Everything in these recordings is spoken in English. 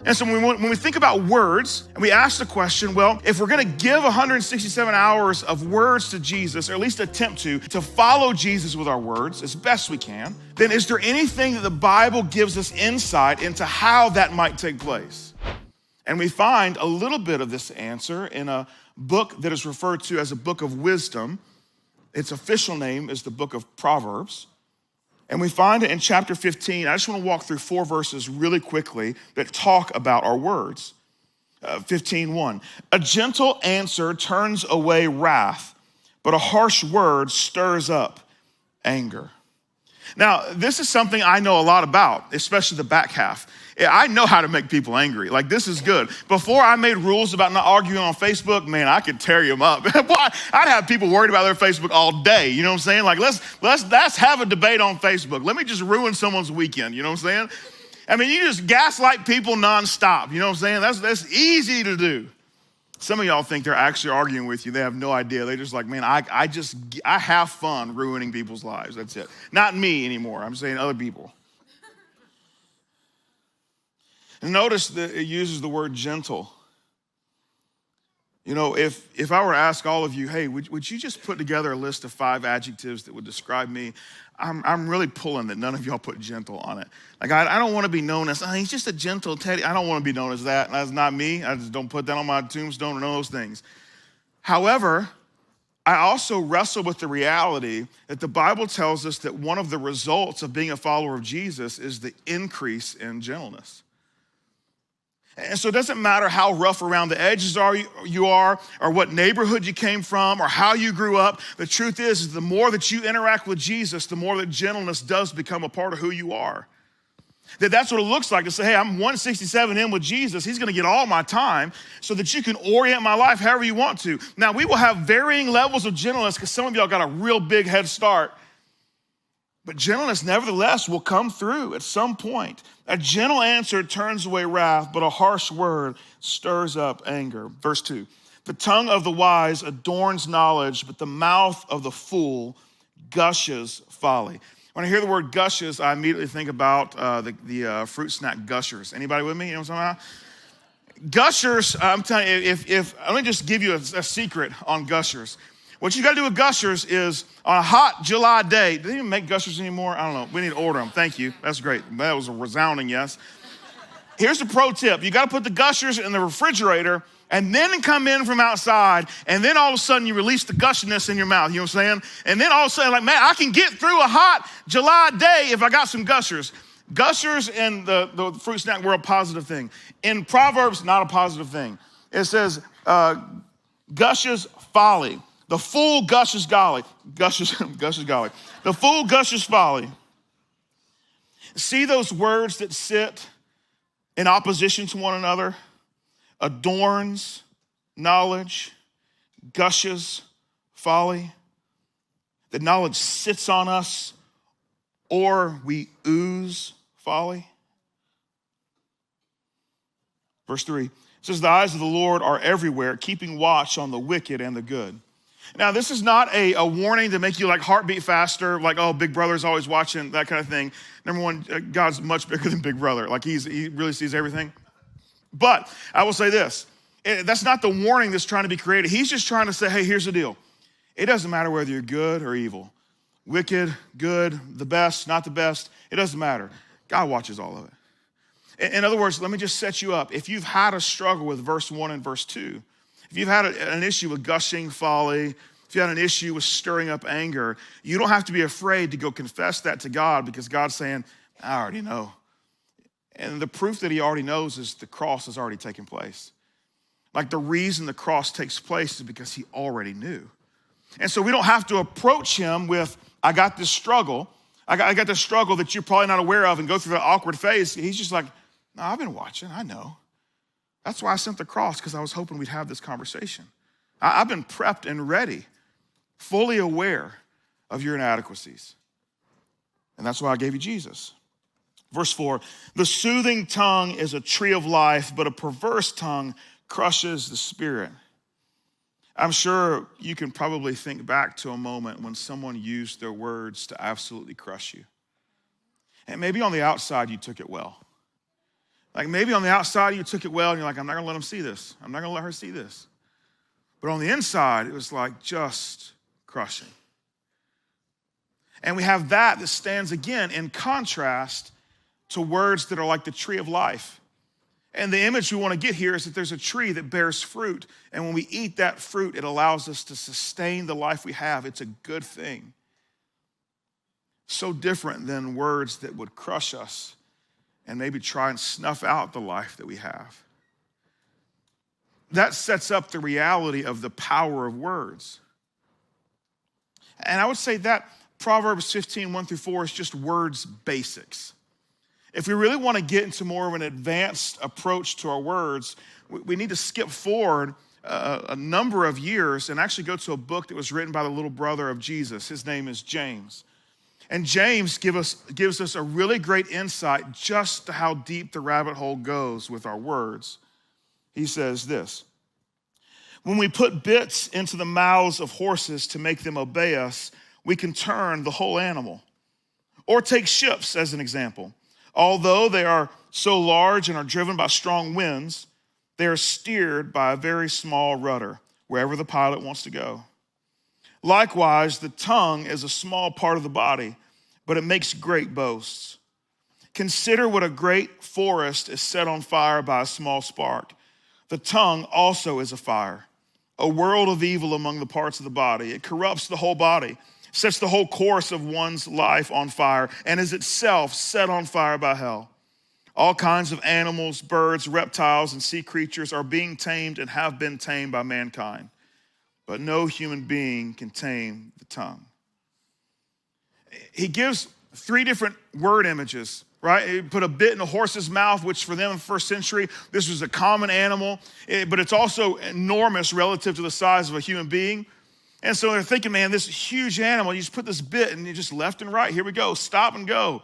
And so when we think about words and we ask the question, well, if we're gonna give 167 hours of words to Jesus, or at least attempt to follow Jesus with our words as best we can, then is there anything that the Bible gives us insight into how that might take place? And we find a little bit of this answer in a book that is referred to as a book of wisdom. Its official name is the book of Proverbs. And we find it in chapter 15. I just want to walk through 4 verses really quickly that talk about our words. 15:1. A gentle answer turns away wrath, but a harsh word stirs up anger. Now, this is something I know a lot about, especially the back half. I know how to make people angry. Like, this is good. Before I made rules about not arguing on Facebook, man, I could tear them up. Boy, I'd have people worried about their Facebook all day. You know what I'm saying? Like, let's have a debate on Facebook. Let me just ruin someone's weekend. You know what I'm saying? I mean, you just gaslight people nonstop. You know what I'm saying? That's easy to do. Some of y'all think they're actually arguing with you. They have no idea. They're just like, man, I have fun ruining people's lives. That's it. Not me anymore. I'm saying other people. And notice that it uses the word gentle. You know, if I were to ask all of you, hey, would you just put together a list of 5 adjectives that would describe me? I'm really pulling that none of y'all put gentle on it. Like, I don't want to be known as, he's just a gentle Teddy. I don't want to be known as that. That's not me. I just don't put that on my tombstone or none of those things. However, I also wrestle with the reality that the Bible tells us that one of the results of being a follower of Jesus is the increase in gentleness. And so it doesn't matter how rough around the edges you are, or what neighborhood you came from, or how you grew up. The truth is the more that you interact with Jesus, the more that gentleness does become a part of who you are. That's what it looks like to say, hey, I'm 167 in with Jesus. He's gonna get all my time so that you can orient my life however you want to. Now, we will have varying levels of gentleness because some of y'all got a real big head start. But gentleness, nevertheless, will come through at some point. A gentle answer turns away wrath, but a harsh word stirs up anger. Verse 2, the tongue of the wise adorns knowledge, but the mouth of the fool gushes folly. When I hear the word gushes, I immediately think about the fruit snack Gushers. Anybody with me? You know what I'm talking about? Gushers, I'm telling you, let me just give you a secret on Gushers. What you gotta do with Gushers is on a hot July day, do they even make Gushers anymore? I don't know, we need to order them, thank you, that's great. That was a resounding yes. Here's the pro tip, you gotta put the Gushers in the refrigerator and then come in from outside, and then all of a sudden you release the gushiness in your mouth, you know what I'm saying? And then all of a sudden, like, man, I can get through a hot July day if I got some Gushers. Gushers in the fruit snack world, positive thing. In Proverbs, not a positive thing. It says, gushes folly. The fool gushes golly. Gushes golly. The fool gushes folly. See those words that sit in opposition to one another? Adorns knowledge, gushes folly. That knowledge sits on us, or we ooze folly. Verse 3 says, the eyes of the Lord are everywhere, keeping watch on the wicked and the good. Now, this is not a warning to make you like heartbeat faster, like, oh, Big Brother's always watching, that kind of thing. Number one, God's much bigger than Big Brother. Like, he really sees everything. But I will say this, that's not the warning that's trying to be created. He's just trying to say, hey, here's the deal. It doesn't matter whether you're good or evil, wicked, good, the best, not the best. It doesn't matter. God watches all of it. In other words, let me just set you up. If you've had a struggle with verse 1 and verse 2, if you've had an issue with gushing folly, if you had an issue with stirring up anger, you don't have to be afraid to go confess that to God, because God's saying, I already know. And the proof that he already knows is the cross has already taken place. Like, the reason the cross takes place is because he already knew. And so we don't have to approach him with, I got this struggle. I got this struggle that you're probably not aware of, and go through the awkward phase. He's just like, no, I've been watching, I know. That's why I sent the cross, because I was hoping we'd have this conversation. I've been prepped and ready, fully aware of your inadequacies. And that's why I gave you Jesus. Verse 4, the soothing tongue is a tree of life, but a perverse tongue crushes the spirit. I'm sure you can probably think back to a moment when someone used their words to absolutely crush you. And maybe on the outside you took it well. Like maybe on the outside you took it well and you're like, I'm not gonna let him see this. I'm not gonna let her see this. But on the inside, it was like just crushing. And we have that stands again in contrast to words that are like the tree of life. And the image we want to get here is that there's a tree that bears fruit. And when we eat that fruit, it allows us to sustain the life we have. It's a good thing. So different than words that would crush us and maybe try and snuff out the life that we have. That sets up the reality of the power of words. And I would say that Proverbs 15, 1-4 is just words basics. If we really want to get into more of an advanced approach to our words, we need to skip forward a number of years and actually go to a book that was written by the little brother of Jesus. His name is James. And James gives us a really great insight just to how deep the rabbit hole goes with our words. He says this: when we put bits into the mouths of horses to make them obey us, we can turn the whole animal. Or take ships as an example. Although they are so large and are driven by strong winds, they are steered by a very small rudder wherever the pilot wants to go. Likewise, the tongue is a small part of the body, but it makes great boasts. Consider what a great forest is set on fire by a small spark. The tongue also is a fire, a world of evil among the parts of the body. It corrupts the whole body, sets the whole course of one's life on fire, and is itself set on fire by hell. All kinds of animals, birds, reptiles, and sea creatures are being tamed and have been tamed by mankind. But no human being can tame the tongue. He gives 3 different word images, right? He put a bit in a horse's mouth, which for them in the first century, this was a common animal, but it's also enormous relative to the size of a human being. And so they're thinking, man, this huge animal, you just put this bit and you just left and right, here we go, stop and go.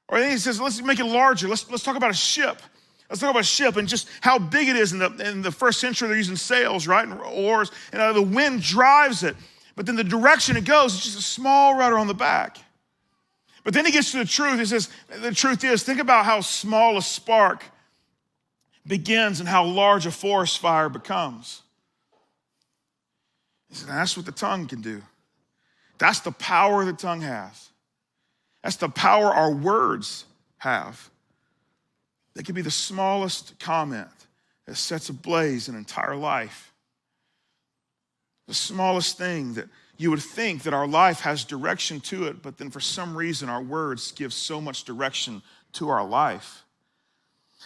Or then he says, let's make it larger. Let's talk about a ship. Let's talk about a ship and just how big it is. In the first century, they're using sails, right, and oars, and the wind drives it. But then the direction it goes is just a small rudder on the back. But then he gets to the truth. He says, the truth is, think about how small a spark begins and how large a forest fire becomes. He said, that's what the tongue can do. That's the power the tongue has. That's the power our words have. They can be the smallest comment that sets ablaze an entire life. The smallest thing that you would think that our life has direction to it, but then for some reason our words give so much direction to our life.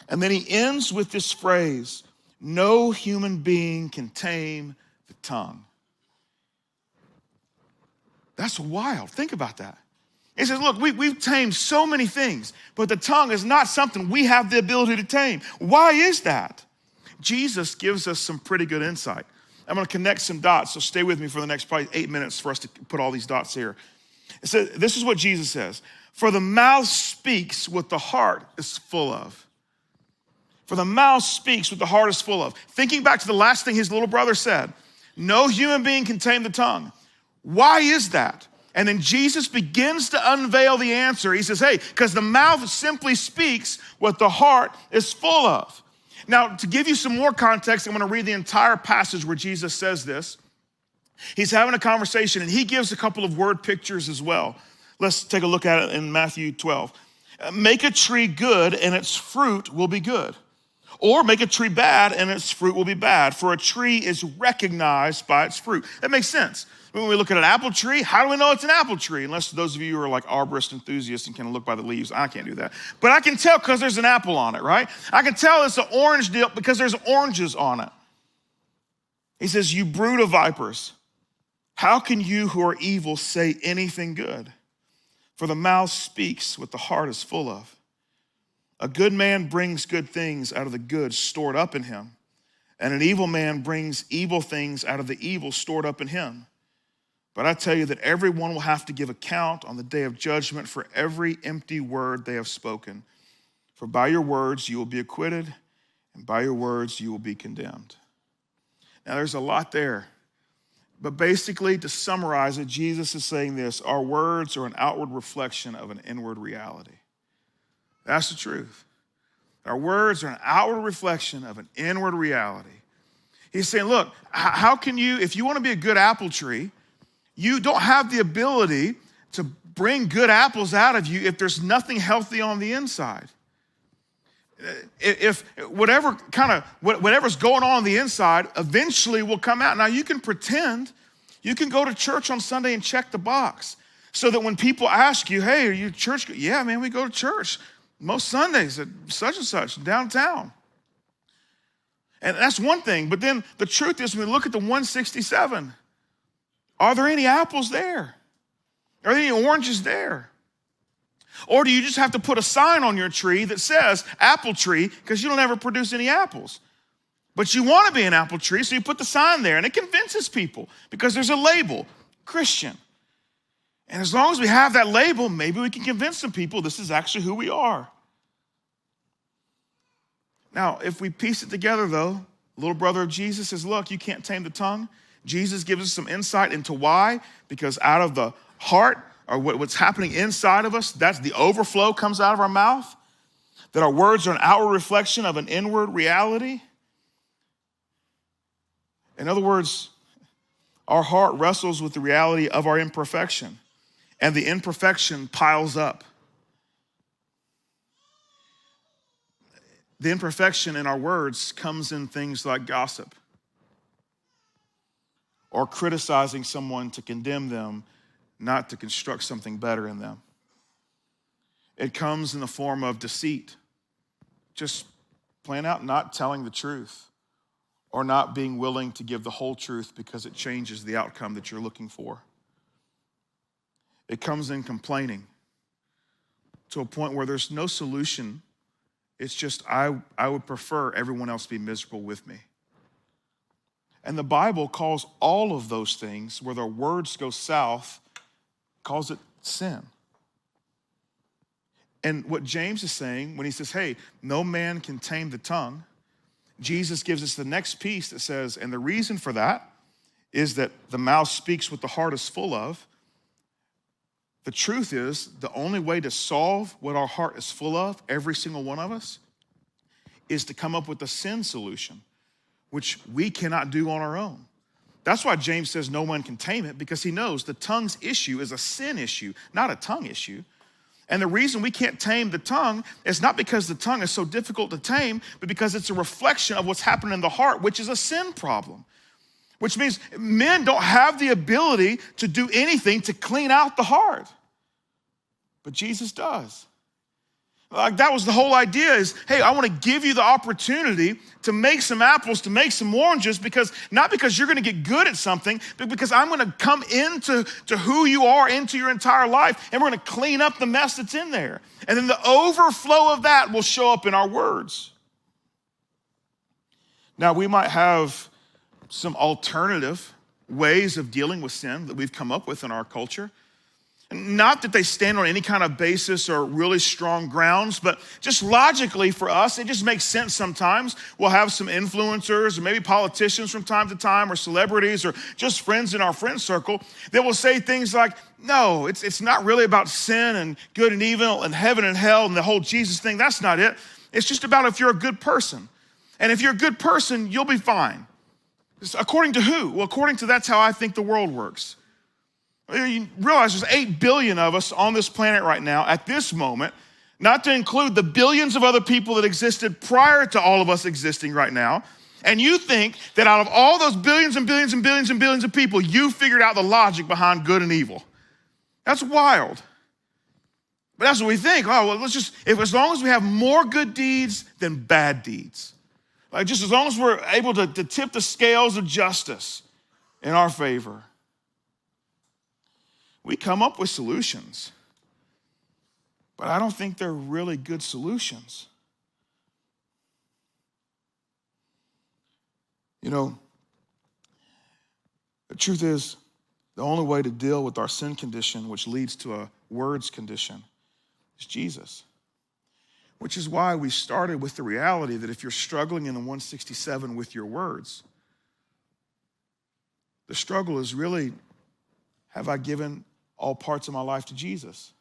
And then he ends with this phrase, no human being can tame the tongue. That's wild. Think about that. He says, look, we've tamed so many things, but the tongue is not something we have the ability to tame. Why is that? Jesus gives us some pretty good insight. I'm going to connect some dots, so stay with me for the next probably 8 minutes for us to put all these dots here. It says, this is what Jesus says. For the mouth speaks what the heart is full of. For the mouth speaks what the heart is full of. Thinking back to the last thing his little brother said, no human being can tame the tongue. Why is that? And then Jesus begins to unveil the answer. He says, hey, because the mouth simply speaks what the heart is full of. Now, to give you some more context, I'm going to read the entire passage where Jesus says this. He's having a conversation, and he gives a couple of word pictures as well. Let's take a look at it in Matthew 12. Make a tree good, and its fruit will be good. Or make a tree bad, and its fruit will be bad. For a tree is recognized by its fruit. That makes sense. When we look at an apple tree, how do we know it's an apple tree? Unless those of you who are like arborist enthusiasts and can look by the leaves. I can't do that. But I can tell because there's an apple on it, right? I can tell it's an orange deal because there's oranges on it. He says, you brood of vipers, how can you who are evil say anything good? For the mouth speaks what the heart is full of. A good man brings good things out of the good stored up in him, and an evil man brings evil things out of the evil stored up in him. But I tell you that everyone will have to give account on the day of judgment for every empty word they have spoken. For by your words you will be acquitted, and by your words you will be condemned. Now there's a lot there. But basically, to summarize it, Jesus is saying this: our words are an outward reflection of an inward reality. That's the truth. Our words are an outward reflection of an inward reality. He's saying, look, how can you, if you want to be a good apple tree, you don't have the ability to bring good apples out of you if there's nothing healthy on the inside. If whatever's going on the inside eventually will come out. Now you can pretend, you can go to church on Sunday and check the box so that when people ask you, hey, are you church? Yeah, man, we go to church most Sundays at such and such downtown. And that's one thing. But then the truth is, when we look at the 167, are there any apples there? Are there any oranges there? Or do you just have to put a sign on your tree that says apple tree because you don't ever produce any apples? But you want to be an apple tree, so you put the sign there, and it convinces people because there's a label, Christian. And as long as we have that label, maybe we can convince some people this is actually who we are. Now, if we piece it together, though, little brother of Jesus says, look, you can't tame the tongue. Jesus gives us some insight into why, because out of the heart, or what's happening inside of us, that's the overflow comes out of our mouth, that our words are an outward reflection of an inward reality. In other words, our heart wrestles with the reality of our imperfection, and the imperfection piles up. The imperfection in our words comes in things like gossip or criticizing someone to condemn them, not to construct something better in them. It comes in the form of deceit, just plain out not telling the truth or not being willing to give the whole truth because it changes the outcome that you're looking for. It comes in complaining to a point where there's no solution. It's just, I would prefer everyone else be miserable with me. And the Bible calls all of those things, where their words go south, calls it sin. And what James is saying when he says, hey, no man can tame the tongue, Jesus gives us the next piece that says, and the reason for that is that the mouth speaks what the heart is full of. The truth is, the only way to solve what our heart is full of, every single one of us, is to come up with a sin solution, which we cannot do on our own. That's why James says no one can tame it, because he knows the tongue's issue is a sin issue, not a tongue issue. And the reason we can't tame the tongue is not because the tongue is so difficult to tame, but because it's a reflection of what's happening in the heart, which is a sin problem. Which means men don't have the ability to do anything to clean out the heart. But Jesus does. Like, that was the whole idea is, hey, I want to give you the opportunity to make some apples, to make some oranges, because not because you're going to get good at something, but because I'm going to come into who you are, into your entire life, and we're going to clean up the mess that's in there. And then the overflow of that will show up in our words. Now, we might have some alternative ways of dealing with sin that we've come up with in our culture. Not that they stand on any kind of basis or really strong grounds, but just logically for us, it just makes sense sometimes. We'll have some influencers or maybe politicians from time to time, or celebrities, or just friends in our friend circle that will say things like, no, it's not really about sin and good and evil and heaven and hell and the whole Jesus thing. That's not it. It's just about if you're a good person. And if you're a good person, you'll be fine. According to who? Well, according to that's how I think the world works. You realize there's 8 billion of us on this planet right now at this moment, not to include the billions of other people that existed prior to all of us existing right now. And you think that out of all those billions and billions and billions and billions of people, you figured out the logic behind good and evil. That's wild. But that's what we think. Oh, well, as long as we have more good deeds than bad deeds. Like, just as long as we're able to tip the scales of justice in our favor. We come up with solutions, but I don't think they're really good solutions. You know, the truth is, the only way to deal with our sin condition, which leads to a words condition, is Jesus. Which is why we started with the reality that if you're struggling in the 167 with your words, the struggle is really, have I given all parts of my life to Jesus?